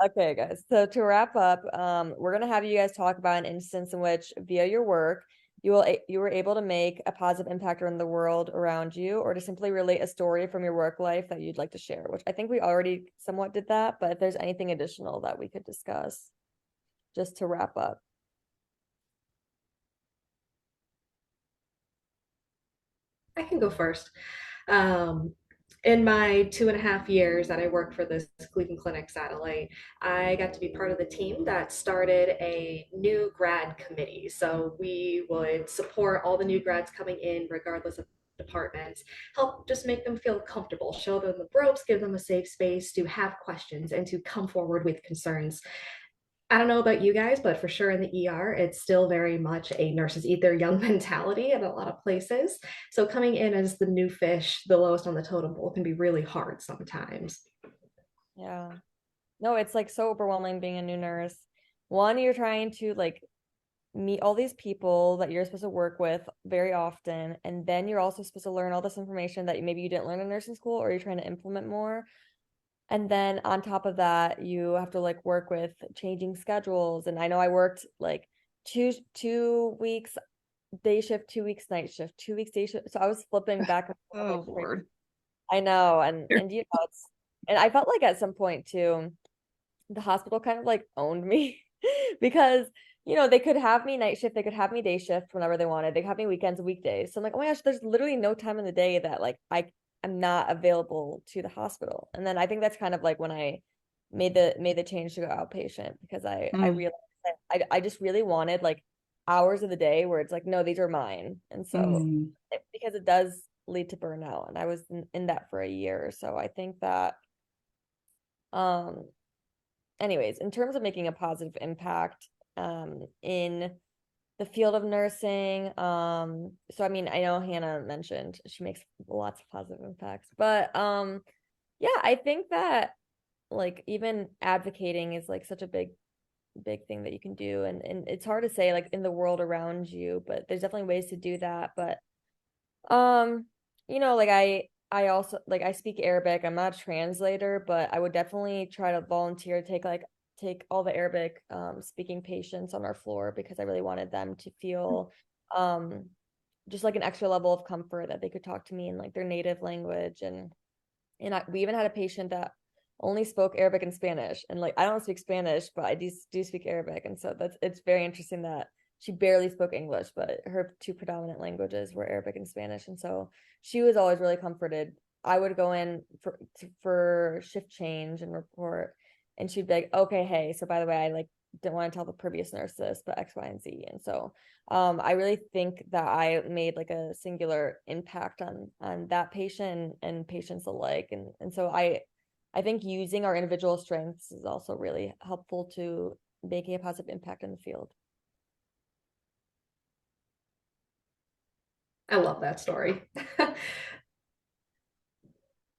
Okay, guys. So to wrap up, we're gonna have you guys talk about an instance in which, via your work, you were able to make a positive impact on the world around you, or to simply relate a story from your work life that you'd like to share, which I think we already somewhat did that, but if there's anything additional that we could discuss, just to wrap up. I can go first. Um, in my 2.5 years that I worked for this Cleveland Clinic satellite, I got to be part of the team that started a new grad committee. So we would support all the new grads coming in, regardless of departments, help just make them feel comfortable, show them the ropes, give them a safe space to have questions and to come forward with concerns. I don't know about you guys, but for sure in the ER, it's still very much a nurses eat their young mentality in a lot of places. So coming in as the new fish, the lowest on the totem pole, can be really hard sometimes. Yeah. No, it's like so overwhelming being a new nurse. One, you're trying to like meet all these people that you're supposed to work with very often, and then you're also supposed to learn all this information that maybe you didn't learn in nursing school, or you're trying to implement more. And then on top of that, you have to like work with changing schedules. And I know I worked like two weeks day shift, 2 weeks night shift, 2 weeks day shift. So I was flipping back and forth like Oh crazy. Lord. I know, and you know it's, and I felt like at some point too, the hospital kind of like owned me because they could have me night shift, they could have me day shift whenever they wanted, they could have me weekends, weekdays. So I'm like, oh my gosh, there's literally no time in the day that like I am not available to the hospital. And then I think that's kind of like when I made the change to go outpatient, because I Mm, realized that I just really wanted like hours of the day where it's like, no, these are mine. And so mm. because it does lead to burnout, and I was in that for a year. So I think that um anyways, in terms of making a positive impact in the field of nursing, so I mean, I know Hannah mentioned she makes lots of positive impacts, but yeah, I think that like even advocating is like such a big thing that you can do, and it's hard to say like in the world around you, but there's definitely ways to do that. But um, like I also like I speak Arabic. I'm not a translator, but I would definitely try to volunteer to take all the Arabic speaking patients on our floor, because I really wanted them to feel um just like an extra level of comfort, that they could talk to me in like their native language. And we even had a patient that only spoke Arabic and Spanish, and like I don't speak Spanish, but I do speak Arabic, and so it's very interesting that she barely spoke English, but her two predominant languages were Arabic and Spanish, and so she was always really comforted. I would go in for shift change and report, and she'd be like, "Okay, hey, so by the way, I like didn't want to tell the previous nurse this, but X, Y, and Z." And so I really think that I made like a singular impact on that patient and patients alike. And so I think using our individual strengths is also really helpful to making a positive impact in the field. I love that story.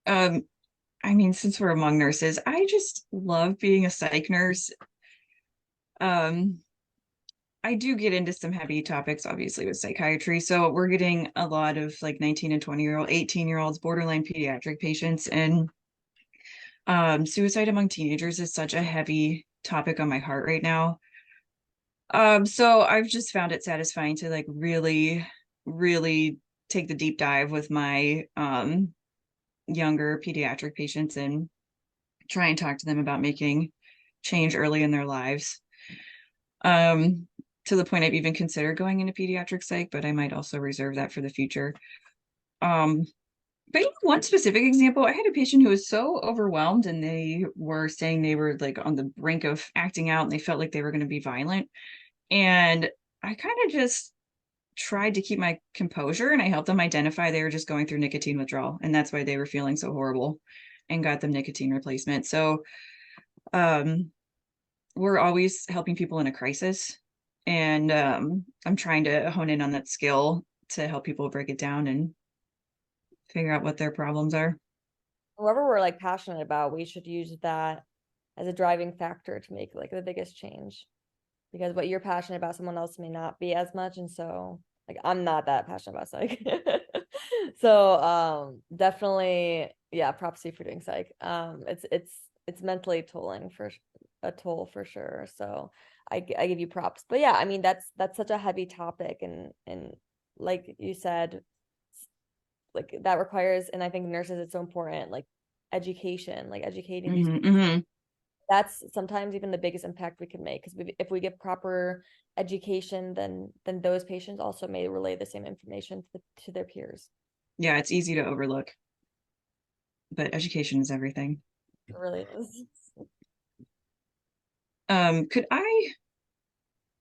Um, I mean, since we're among nurses, I just love being a psych nurse. Um, I do get into some heavy topics, obviously, with psychiatry. So we're getting a lot of like 19 and 20-year-old, 18-year-olds, borderline pediatric patients, and suicide among teenagers is such a heavy topic on my heart right now. So I've just found it satisfying to like really, really take the deep dive with my younger pediatric patients and try and talk to them about making change early in their lives. To the point I've even considered going into pediatric psych, but I might also reserve that for the future. Um, but one specific example, I had a patient who was so overwhelmed and they were saying they were like on the brink of acting out and they felt like they were going to be violent. And I kind of just tried to keep my composure and I helped them identify they were just going through nicotine withdrawal. And that's why they were feeling so horrible and got them nicotine replacement. So um, we're always helping people in a crisis. And I'm trying to hone in on that skill to help people break it down and figure out what their problems are. Whoever we're like passionate about, we should use that as a driving factor to make like the biggest change, because what you're passionate about, someone else may not be as much. And so like I'm not that passionate about psych. So definitely, yeah, props to you for doing psych. It's it's mentally tolling for a toll for sure. So I give you props. But yeah, I mean that's such a heavy topic, and like you said, like that requires, and I think nurses, it's so important, like education, like educating these people. Hmm. That's sometimes even the biggest impact we can make, because if we give proper education, then those patients also may relay the same information to their peers. Yeah, it's easy to overlook, but education is everything. It really is. Could I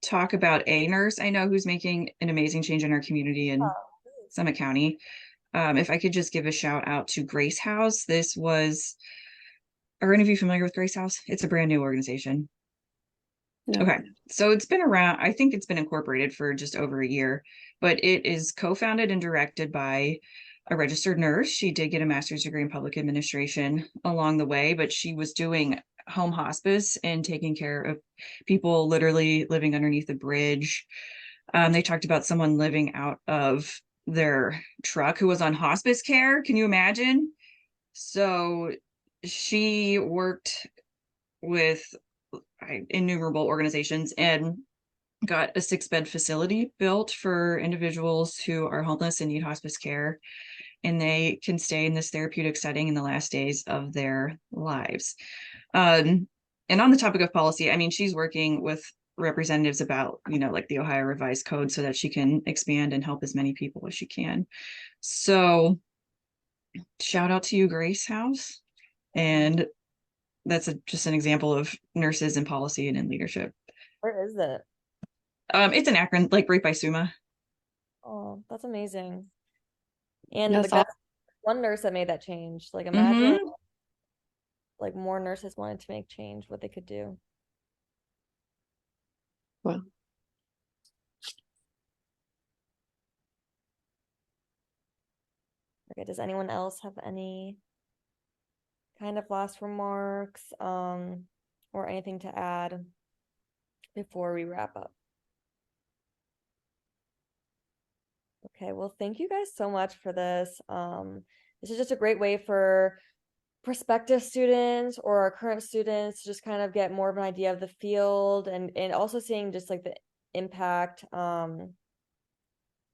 talk about a nurse I know who's making an amazing change in our community in Summit County? If I could just give a shout out to Grace House. Are any of you familiar with Grace House? It's a brand new organization. No. Okay. So it's been around, I think it's been incorporated for just over a year, but it is co-founded and directed by a registered nurse. She did get a master's degree in public administration along the way, but she was doing home hospice and taking care of people literally living underneath the bridge. They talked about someone living out of their truck who was on hospice care. Can you imagine? So she worked with innumerable organizations and got a 6-bed facility built for individuals who are homeless and need hospice care. And they can stay in this therapeutic setting in the last days of their lives. And on the topic of policy, I mean, she's working with representatives about, like the Ohio Revised Code so that she can expand and help as many people as she can. So shout out to you, Grace House. And that's just an example of nurses in policy and in leadership. Where is it? It's an Akron, like right by Suma. Oh, that's amazing. And like That's all. that's one nurse that made that change. Like imagine Mm-hmm. like more nurses wanted to make change, what they could do. Well, Okay, does anyone else have any kind of last remarks, or anything to add before we wrap up? Okay, well, thank you guys so much for this. This is just a great way for prospective students or our current students to just kind of get more of an idea of the field, and also seeing just like the impact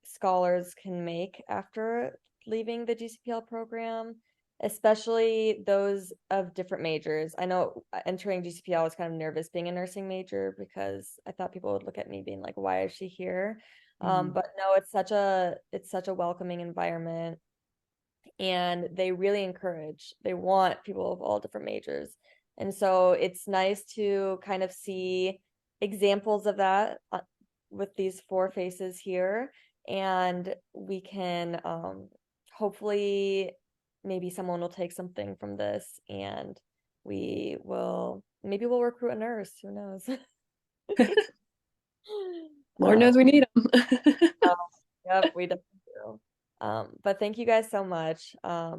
scholars can make after leaving the GCPL program, especially those of different majors. I know entering GCPL, I was kind of nervous being a nursing major because I thought people would look at me being like, why is she here? But no, it's such a welcoming environment, and they really encourage, they want people of all different majors. And so it's nice to kind of see examples of that with these four faces here. And we can hopefully, maybe someone will take something from this, and maybe we'll recruit a nurse, who knows. Lord knows we need them. Oh, yep, we definitely do. But thank you guys so much.